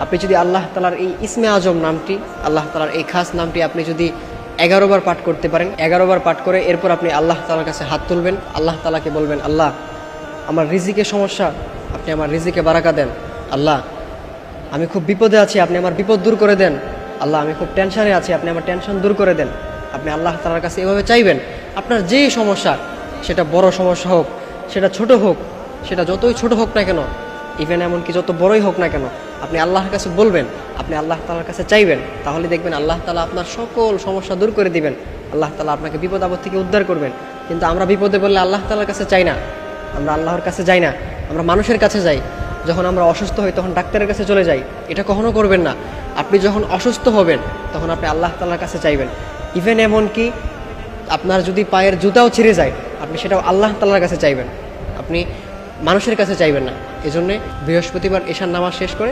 আপনি যদি আল্লাহ তাআলার এই ইসমে আজম নামটি, আল্লাহ তাআলার এই খাস নামটি আপনি যদি 11 বার পাঠ করতে পারেন, 11 বার পাঠ করে এরপর আপনি আল্লাহ তাআলার কাছে হাত তুলবেন, আল্লাহ তাআলাকে বলবেন, আল্লাহ আমার রিজিকের সমস্যা, আপনি আমার রিজিকে বারাকা দেন। আল্লাহ আমি খুব বিপদে আছি, আপনি আমার বিপদ দূর করে দেন। আল্লাহ আমি খুব টেনশনে আছি, আপনি আমার টেনশন দূর করে দেন। আপনি আল্লাহ তাআলার কাছে এভাবে চাইবেন। আপনার যেই সমস্যা, সেটা বড় সমস্যা হোক, সেটা ছোট হোক, সেটা যতই ছোট হোক না কেন, ইভেন এমনকি যত বড়ই হোক না কেন, আপনি আল্লাহর কাছে বলবেন, আপনি আল্লাহ তাআলার কাছে চাইবেন। তাহলে দেখবেন আল্লাহ তাআলা আপনার সকল সমস্যা দূর করে দিবেন। আল্লাহ তাআলা আপনাকে বিপদ আপদ থেকে উদ্ধার করবেন। কিন্তু আমরা বিপদে বললে আল্লাহ তাআলার কাছে চাই না, আমরা আল্লাহর কাছে যাই না, আমরা মানুষের কাছে যাই। যখন আমরা অসুস্থ হই তখন ডাক্তারের কাছে চলে যাই। এটা কখনো করবেন না। আপনি যখন অসুস্থ হবেন তখন আপনি আল্লাহ তাআলার কাছে চাইবেন। ইভেন এমনকি আপনার যদি পায়ের জুতাও ছিঁড়ে যায়, আপনি সেটাও আল্লাহ তাআলার কাছে চাইবেন, আপনি মানুষের কাছে চাইবেন না। এজন্যে বৃহস্পতিবার এশার নামাজ শেষ করে